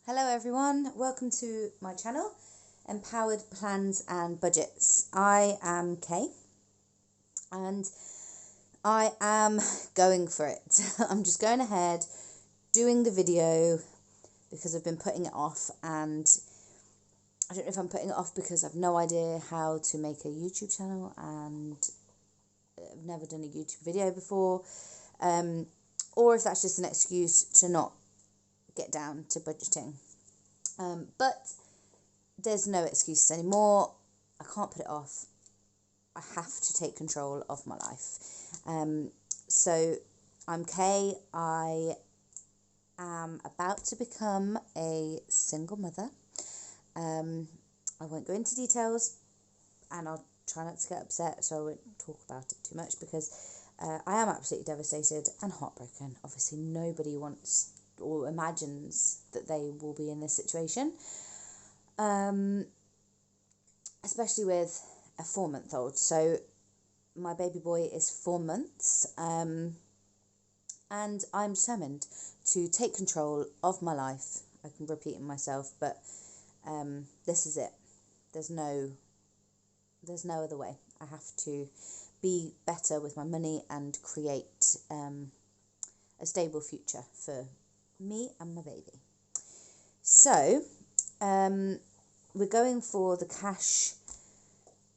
Hello everyone, welcome to my channel, Empowered Plans and Budgets. I am Kay and I am going for it. I'm just going ahead, doing the video because I've been putting it off, and I don't know if I'm putting it off because I've no idea how to make a YouTube channel and I've never done a YouTube video before, or if that's just an excuse to not get down to budgeting. But there's no excuses anymore. I can't put it off. I have to take control of my life. So I'm Kay. I am about to become a single mother. I won't go into details and I'll try not to get upset, so I won't talk about it too much because I am absolutely devastated and heartbroken. Obviously, nobody wants or imagines that they will be in this situation, especially with a 4-month-old. So my baby boy is 4 months, and I'm determined to take control of my life. I can repeat it myself, but this is it. There's no other way. I have to be better with my money and create a stable future for me and my baby. So we're going for the cash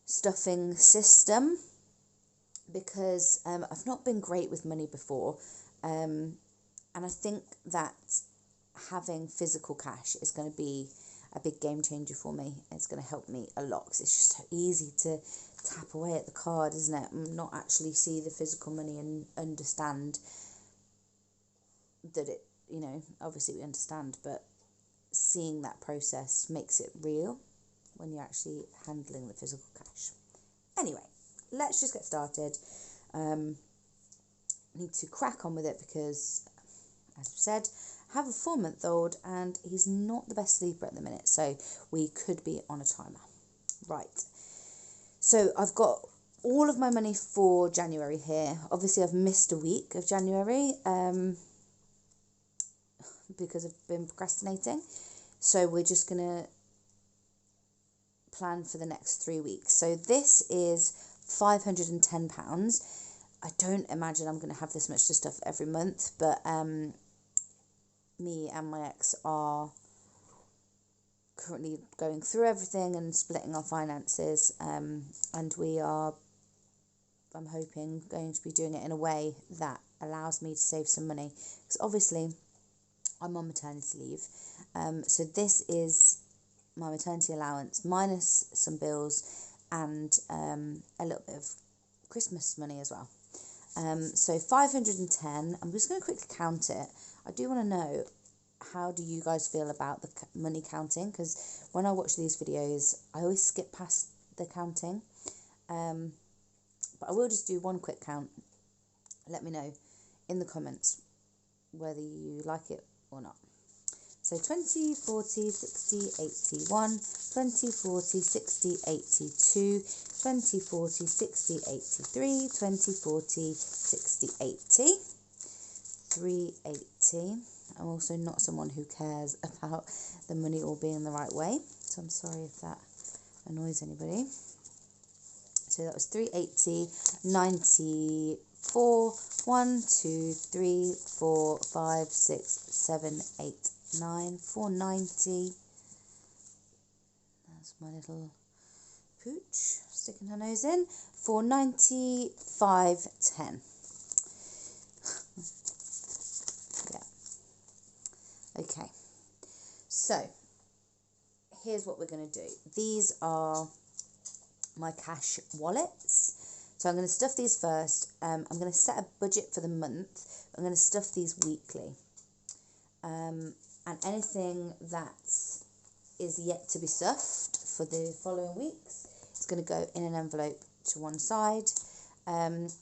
stuffing system because I've not been great with money before, and I think that having physical cash is going to be a big game changer for me. It's going to help me a lot because it's just so easy to tap away at the card, isn't it, and not actually see the physical money and understand that it, obviously we understand, but seeing that process makes it real when you're actually handling the physical cash. Anyway, let's just get started. Need to crack on with it because, as I've said, I have a 4-month-old and he's not the best sleeper at the minute, so we could be on a timer. Right, so I've got all of my money for January here. Obviously, I've missed a week of January because I've been procrastinating. So we're just going to plan for the next 3 weeks. So this is £510. I don't imagine I'm going to have this much to stuff every month, but me and my ex are currently going through everything and splitting our finances, and we are, I'm hoping, going to be doing it in a way that allows me to save some money, because obviously I'm on maternity leave. So this is my maternity allowance minus some bills and a little bit of Christmas money as well. So 510. I'm just going to quickly count it. I do want to know, how do you guys feel about the money counting? Because when I watch these videos, I always skip past the counting. But I will just do one quick count. Let me know in the comments whether you like it or not. So 20, 40, 60, 81, 20, 40, 60, 82, 20, 40, 60, 83, 20, 40, 60, 80, 380. I'm also not someone who cares about the money all being the right way, so I'm sorry if that annoys anybody. So that was 380, 94, 1, 2, 3, 4, 5, 6, 7, 8, 9, 490. That's my little pooch sticking her nose in. 490, 510. Yeah. Okay. So here's what we're going to do. These are my cash wallets. So I'm going to stuff these first. I'm going to set a budget for the month. I'm going to stuff these weekly. And anything that is yet to be stuffed for the following weeks is going to go in an envelope to one side. And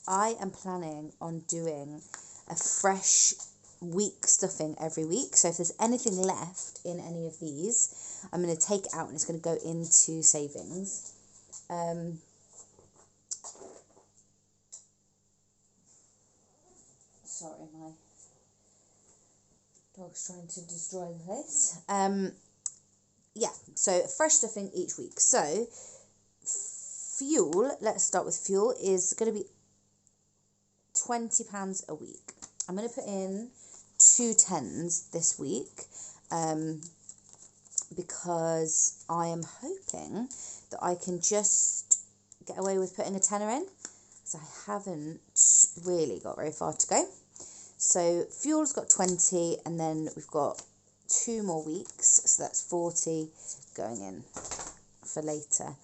I am planning on doing a fresh week stuffing every week. So if there's anything left in any of these, I'm going to take it out and it's going to go into savings. Sorry, my Dog's trying to destroy the place. Yeah, so fresh stuffing each week. So fuel, let's start with fuel, is going to be £20 a week. I'm going to put in 2 tens this week because I am hoping that I can just get away with putting a tenner in, because I haven't really got very far to go. So fuel's got 20, and then we've got 2 more weeks, so that's 40 going in for later.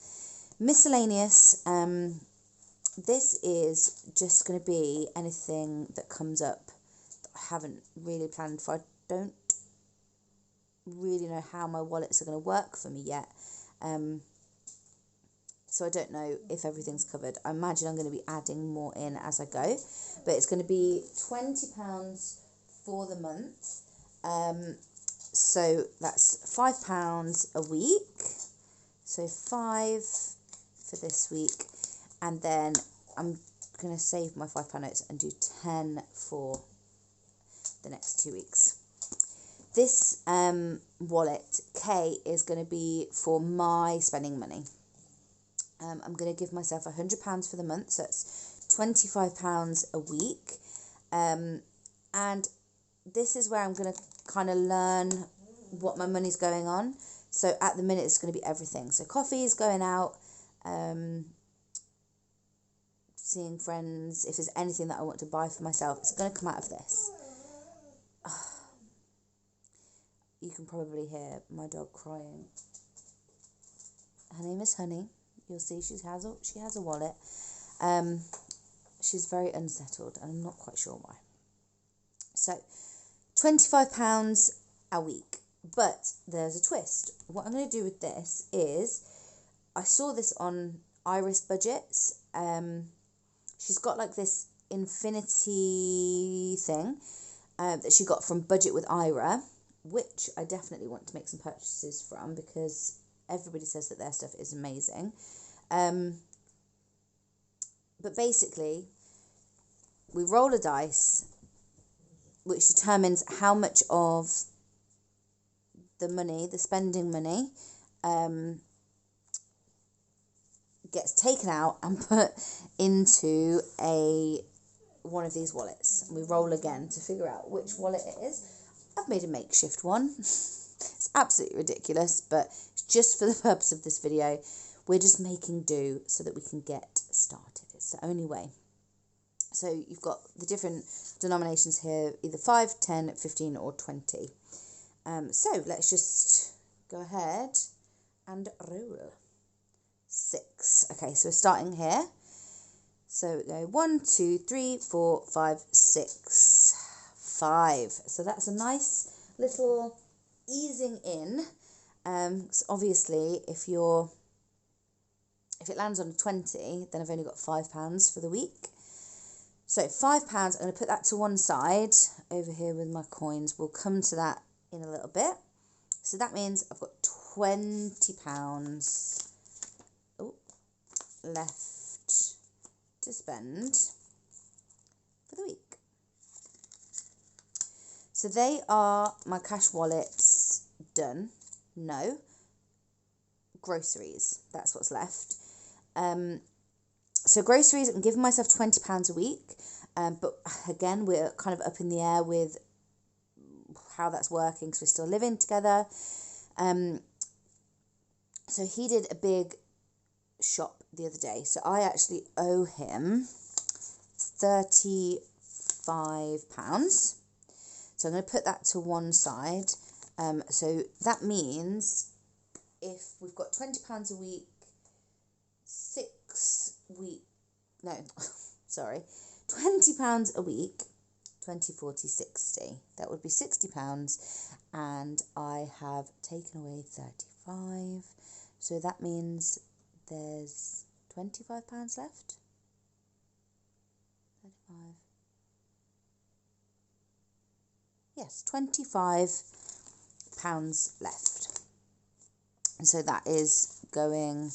Miscellaneous, this is just going to be anything that comes up that I haven't really planned for. I don't really know how my wallets are going to work for me yet. So I don't know if everything's covered. I imagine I'm going to be adding more in as I go. But it's going to be £20 for the month. So that's £5 a week. So 5 for this week. And then I'm going to save my £5 notes and do 10 for the next 2 weeks. This wallet, K, is going to be for my spending money. I'm going to give myself £100 for the month, so that's £25 a week. And this is where I'm going to kind of learn what my money's going on. So at the minute, it's going to be everything. So coffee's going out, seeing friends. If there's anything that I want to buy for myself, it's going to come out of this. You can probably hear my dog crying. Her name is Honey. You'll see she has a wallet. She's very unsettled, and I'm not quite sure why. So, £25 a week. But there's a twist. What I'm going to do with this is, I saw this on Iris Budgets. She's got like this infinity thing that she got from Budget with Ira, which I definitely want to make some purchases from, because everybody says that their stuff is amazing. But basically, we roll a dice, which determines how much of the money, the spending money, gets taken out and put into one of these wallets. And we roll again to figure out which wallet it is. I've made a makeshift one. It's absolutely ridiculous, but just for the purpose of this video, we're just making do so that we can get started. It's the only way. So you've got the different denominations here, either 5, 10, 15 or 20. So let's just go ahead and roll. 6. Okay, so we're starting here. So we go 1, 2, 3, 4, 5, 6. 5. So that's a nice little easing in. So obviously, if it lands on a 20, then I've only got £5 for the week. So £5, I'm going to put that to one side over here with my coins. We'll come to that in a little bit. So that means I've got £20 left to spend for the week. So they are my cash wallets done. No. Groceries. That's what's left. So groceries, I'm giving myself £20 a week. But again, we're kind of up in the air with how that's working because we're still living together. So he did a big shop the other day. So I actually owe him £35. So I'm going to put that to one side. So that means if we've got £20 a week, 20 £20 a week, 20, 40, 60. That would be £60, and I have taken away 35. So that means there's £25 left. 35. Yes, £25 left. And so that is going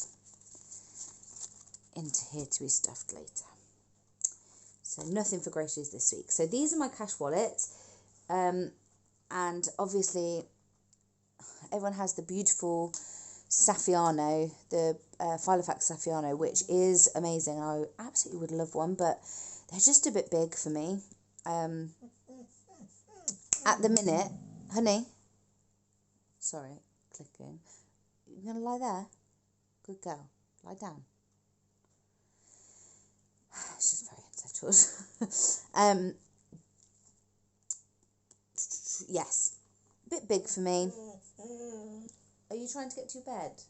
into here to be stuffed later. So nothing for groceries this week. So these are my cash wallets. And obviously everyone has the beautiful Saffiano, the Filofax Saffiano, which is amazing. I absolutely would love one, but they're just a bit big for me. At the minute, honey, sorry, clicking. You gonna lie there? Good girl. Lie down. She's very unsettled. Yes, a bit big for me. Are you trying to get to your bed?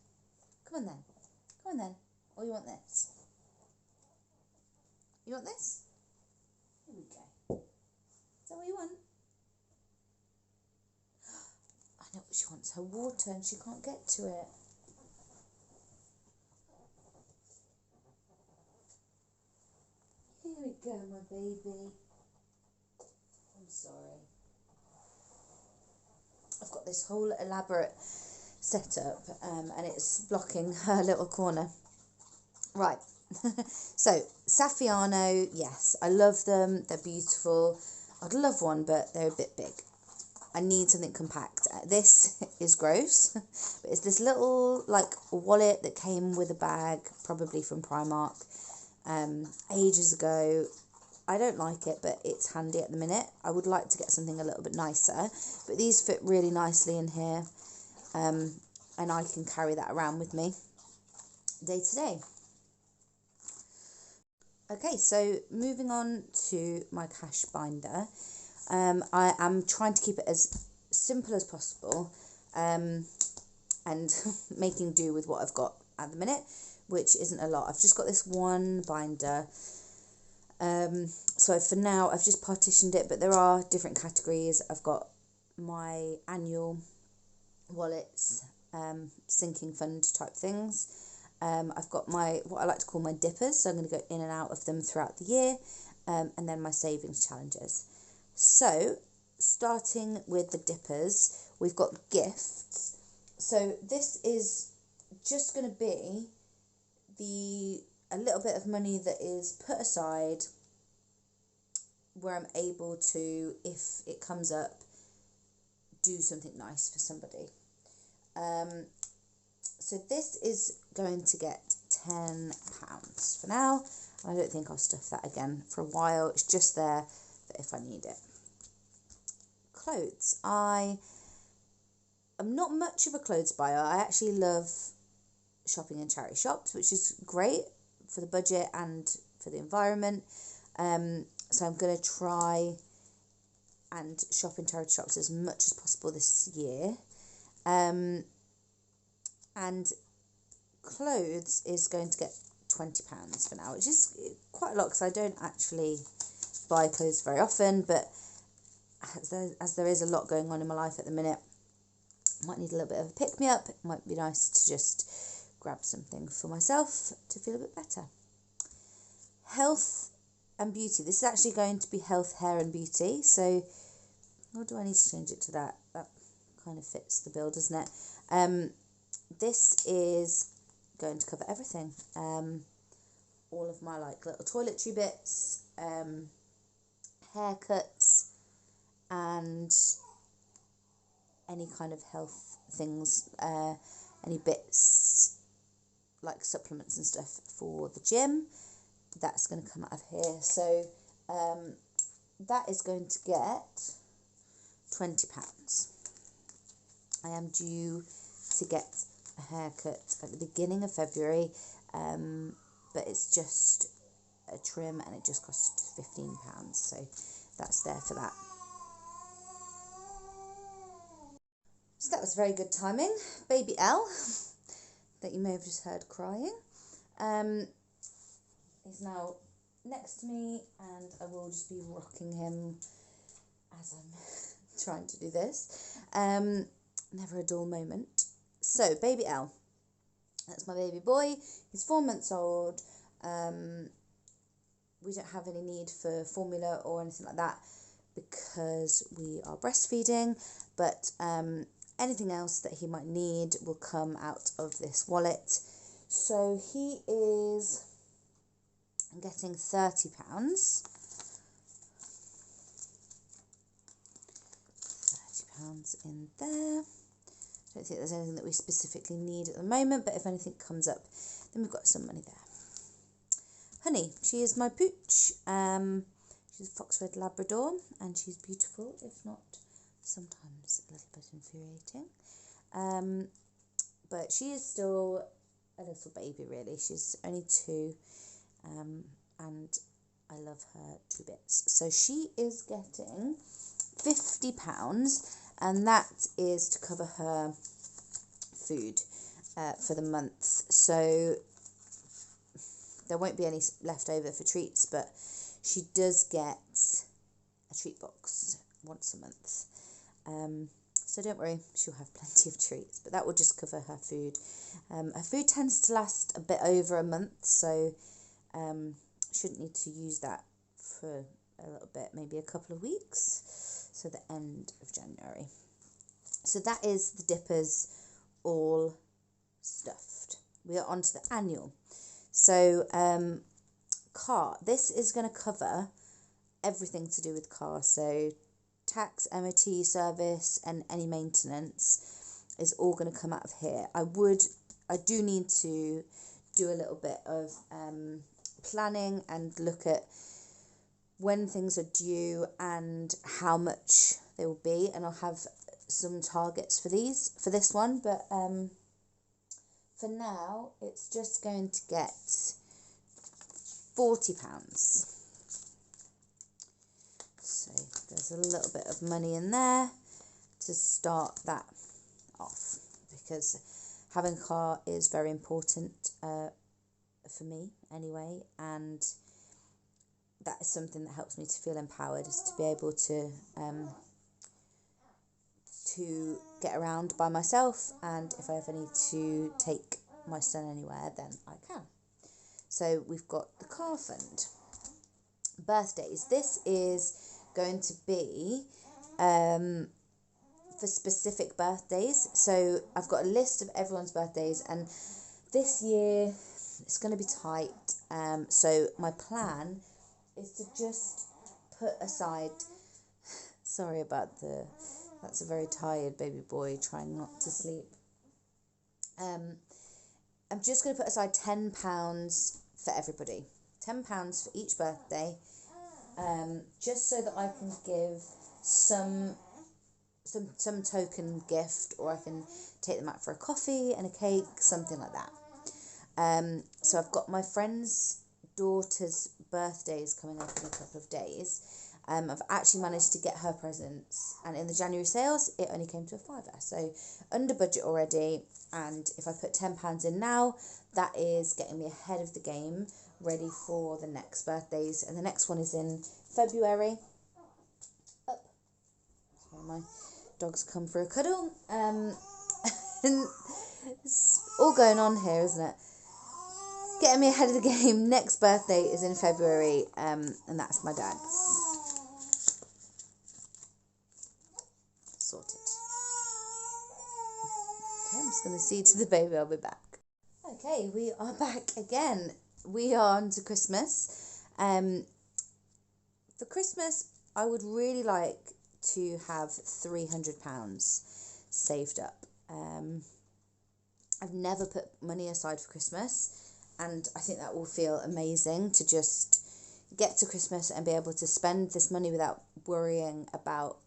Come on then. Come on then. Or you want this? You want this? Here we go. Is that what you want? I know what she wants. Her water, and she can't get to it. Here we go, my baby. I'm sorry. I've got this whole elaborate setup, and it's blocking her little corner. Right. So, Saffiano, yes, I love them. They're beautiful. I'd love one, but they're a bit big. I need something compact. This is gross, but it's this little like wallet that came with a bag, probably from Primark, ages ago. I don't like it, but it's handy at the minute. I would like to get something a little bit nicer, but these fit really nicely in here, and I can carry that around with me day to day. Okay, so moving on to my cash binder. I am trying to keep it as simple as possible, and making do with what I've got at the minute, which isn't a lot. I've just got this one binder. So for now, I've just partitioned it, but there are different categories. I've got my annual wallets, sinking fund type things. I've got my, what I like to call my dippers, so I'm going to go in and out of them throughout the year, and then my savings challenges. So, starting with the dippers, we've got gifts. So this is just going to be a little bit of money that is put aside where I'm able to, if it comes up, do something nice for somebody. So this is going to get £10 for now. I don't think I'll stuff that again for a while. It's just there for if I need it. Clothes. I am not much of a clothes buyer. I actually love shopping in charity shops, which is great for the budget and for the environment. So I'm going to try and shop in charity shops as much as possible this year. And clothes is going to get £20 for now, which is quite a lot because I don't actually buy clothes very often, but as there is a lot going on in my life at the minute, I might need a little bit of a pick-me-up. It might be nice to just grab something for myself to feel a bit better. Health and beauty. This is actually going to be health, hair and beauty. So, or do I need to change it to that? That kind of fits the bill, doesn't it? This is going to cover everything. All of my like little toiletry bits, haircuts, and any kind of health things, any bits like supplements and stuff for the gym. That's going to come out of here. So that is going to get £20. I am due to get a haircut at the beginning of February, but it's just a trim and it just cost £15, so that's there for that. So that was very good timing. Baby L, that you may have just heard crying, is now next to me, and I will just be rocking him as I'm trying to do this. Never a dull moment. So, baby L, that's my baby boy. He's 4 months old. We don't have any need for formula or anything like that because we are breastfeeding, but anything else that he might need will come out of this wallet. So he is getting £30. £30. £50 in there. I don't think there's anything that we specifically need at the moment, but if anything comes up, then we've got some money there. Honey, she is my pooch. She's a fox red Labrador, and she's beautiful, if not sometimes a little bit infuriating. But she is still a little baby, really. She's only 2, and I love her to bits. So she is getting £50, and that is to cover her food for the month. So there won't be any left over for treats, but she does get a treat box once a month. So don't worry, she'll have plenty of treats, but that will just cover her food. Her food tends to last a bit over a month, so shouldn't need to use that for a little bit, maybe a couple of weeks, so the end of January. So that is the dippers all stuffed. We are on to the annual. So car, this is going to cover everything to do with car, so tax, MOT, service, and any maintenance is all going to come out of here. I do need to do a little bit of planning and look at when things are due and how much they will be, and I'll have some targets for this one, but for now it's just going to get £40. So there's a little bit of money in there to start that off, because having a car is very important for me anyway, and that is something that helps me to feel empowered, is to be able to get around by myself, and if I ever need to take my son anywhere, then I can. So we've got the car fund. Birthdays. This is going to be for specific birthdays. So I've got a list of everyone's birthdays, and this year it's going to be tight. So my plan is to just put aside, sorry about that's a very tired baby boy trying not to sleep. I'm just going to put aside £10 for everybody. £10 for each birthday, just so that I can give some token gift, or I can take them out for a coffee and a cake, something like that. So I've got my friend's daughter's birthdays coming up in a couple of days. I've actually managed to get her presents, and in the January sales it only came to a £5, so under budget already. And if I put £10 in now, that is getting me ahead of the game, ready for the next birthdays, and the next one is in February. Sorry, my dog's come for a cuddle. It's all going on here, isn't it? Getting me ahead of the game. Next birthday is in February, and that's my dad's. Sorted. Okay, I'm just going to see to the baby. I'll be back. Okay, we are back again. We are on to Christmas. For Christmas, I would really like to have £300 saved up. I've never put money aside for Christmas, and I think that will feel amazing to just get to Christmas and be able to spend this money without worrying about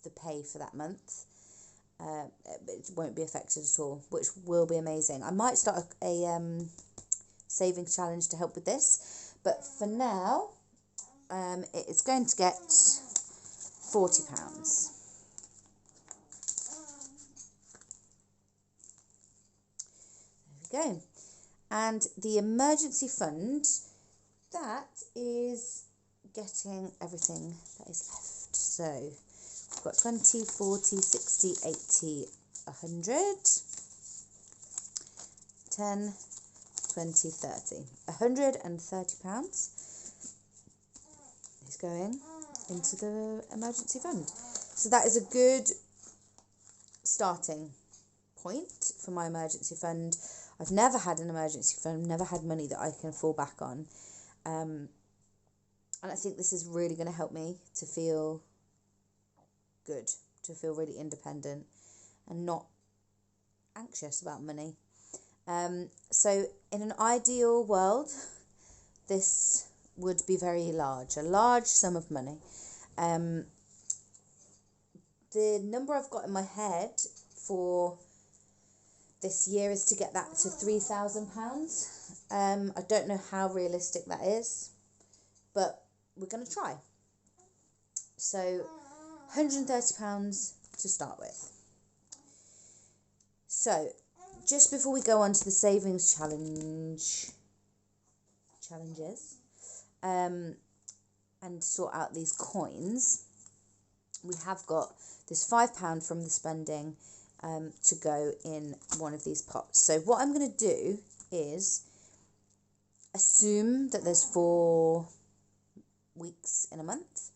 the pay for that month. It won't be affected at all, which will be amazing. I might start a savings challenge to help with this, but for now it's going to get £40. There we go. And the emergency fund, that is getting everything that is left. So we've got 20, 40, 60, 80, 100, 10, 20, 30. £130 is going into the emergency fund. So that is a good starting point for my emergency fund. I've never had an emergency fund, never had money that I can fall back on. And I think this is really going to help me to feel good, to feel really independent and not anxious about money. So in an ideal world, this would be very large, a large sum of money. The number I've got in my head for this year is to get that to £3,000. I don't know how realistic that is, but we're going to try. So £130 to start with. So just before we go on to the savings challenges, and sort out these coins, we have got this £5 from the spending to go in one of these pots. So what I'm going to do is assume that there's 4 weeks in a month.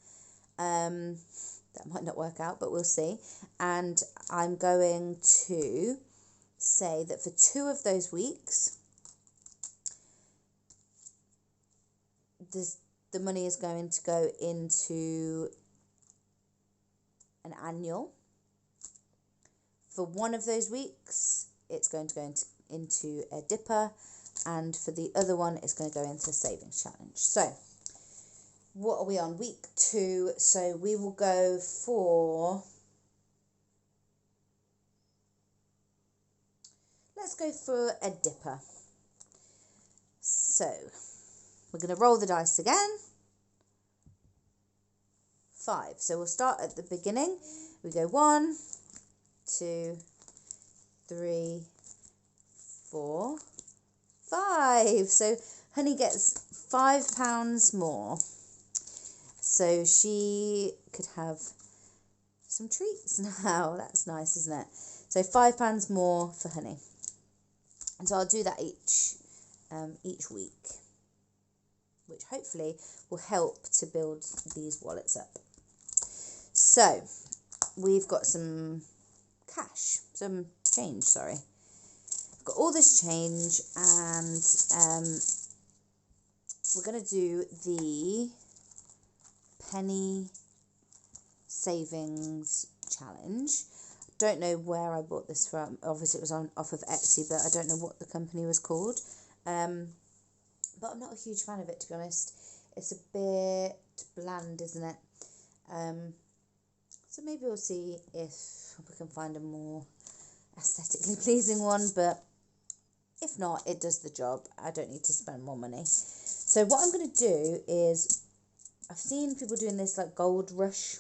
That might not work out, but we'll see. And I'm going to say that for 2 of those weeks, the money is going to go into an annual. For 1 of those weeks, it's going to go into a dipper, and for the other one, it's going to go into a savings challenge. So what are we on? Week 2. So we will go for, let's go for a dipper. So we're going to roll the dice again. 5. So we'll start at the beginning. We go 1, 2, 3, 4, 5. So Honey gets £5 more. So she could have some treats now. That's nice, isn't it? So £5 more for Honey. And so I'll do that each week, which hopefully will help to build these wallets up. So we've got some change, sorry. I've got all this change, and we're going to do the penny savings challenge. Don't know where I bought this from. Obviously it was off of Etsy, but I don't know what the company was called. But I'm not a huge fan of it, to be honest. It's a bit bland, isn't it? So maybe we'll see if we can find a more aesthetically pleasing one, but if not, it does the job. I don't need to spend more money. So what I'm going to do is, I've seen people doing this like gold rush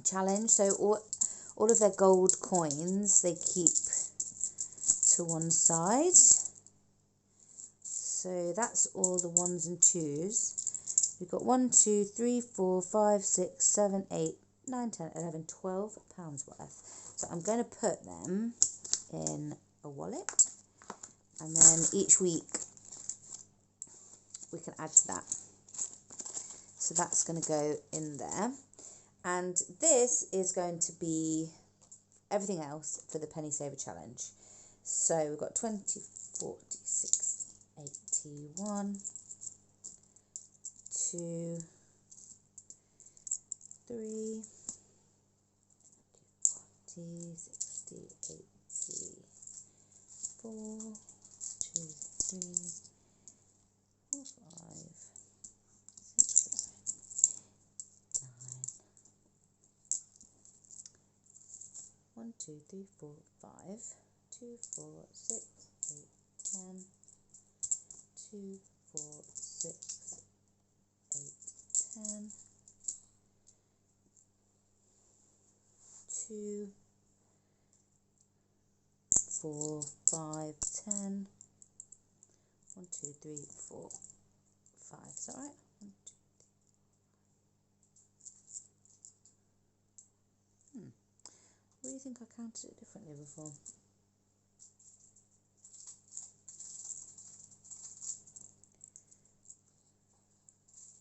challenge. So all of their gold coins they keep to one side. So that's all the 1s and 2s. We've got 1, 2, 3, 4, 5, 6, 7, 8, 9, 10, 11, 12 pounds worth. So I'm going to put them in a wallet, and then each week we can add to that. So that's going to go in there, and this is going to be everything else for the Penny Saver Challenge. So we've got 20, 40, 60, 81, 2, 3, 40, 60, 80, 4, 2, 3, 4, 5, 6, 7, 9, 1, 2, 3, 4, 5, 2, 4, 6, 8, 10, 2, 4, 6, 8, 10, 2, 4, 5, 10, 1, 2, 3, 4, 5. Is that right? 1, 2, 3. What do you think I counted it differently before?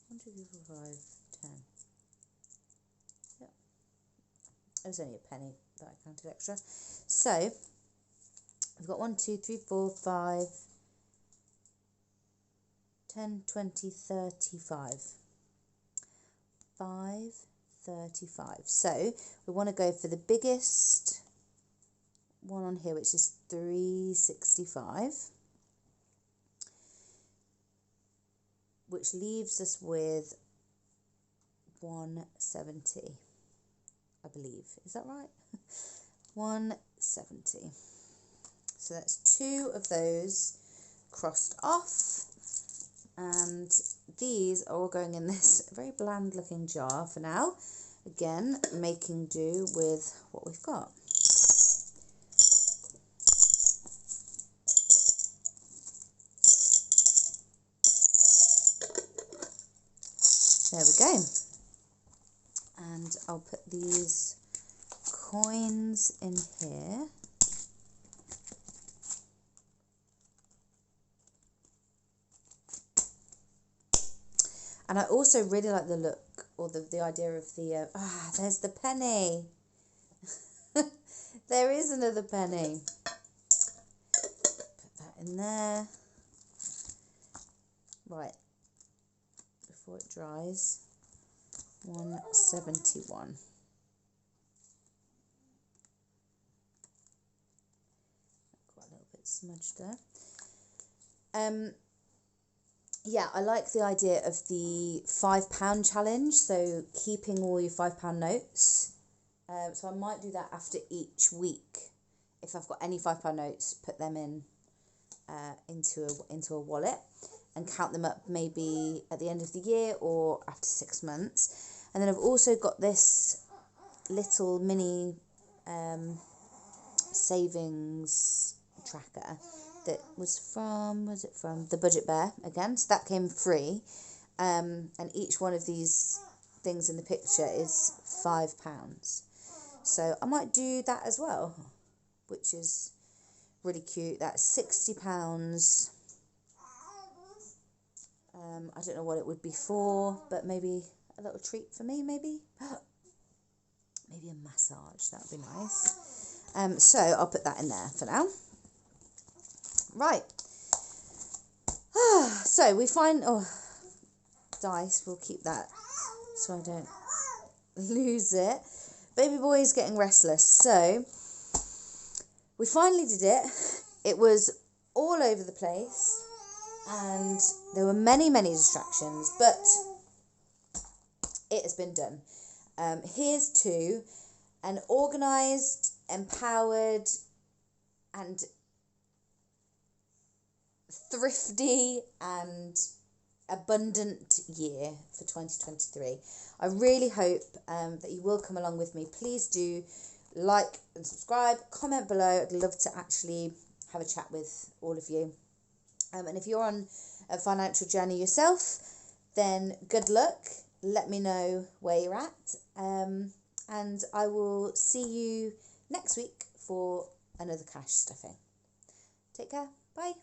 1, 2, 3, 4, 5, 10. Yep. It was only a penny that I counted extra. So we've got 1, 2, 3, 4, 5, 10, 20, 35. 5, 35. So we want to go for the biggest one on here, which is 365, which leaves us with 170, I believe. Is that right? 170. So that's 2 of those crossed off, and these are all going in this very bland looking jar for now. Again, making do with what we've got. There we go. And I'll put these coins in here. And I also really like the look, or the idea of the, there's the penny. There is another penny. Put that in there. Right, before it dries, 171. Got a little bit smudged there. Yeah, I like the idea of the £5 challenge, so keeping all your £5 notes. So I might do that after each week. If I've got any £5 notes, put them in into a wallet and count them up maybe at the end of the year or after 6 months. And then I've also got this little mini savings tracker that was from the Budget Bear again, so that came free, and each one of these things in the picture is £5, so I might do that as well, which is really cute. That's £60. I don't know what it would be for, but maybe a little treat for me, maybe a massage, that would be nice. So I'll put that in there for now. Right, so we find, dice, we'll keep that so I don't lose it. Baby boy is getting restless, so we finally did it. It was all over the place, and there were many distractions, but it has been done. Here's to an organised, empowered, and thrifty and abundant year for 2023. I really hope that you will come along with me. Please do like and subscribe, comment below. I'd love to actually have a chat with all of you. And if you're on a financial journey yourself, then good luck. Let me know where you're at. And I will see you next week for another cash stuffing. Take care. Bye.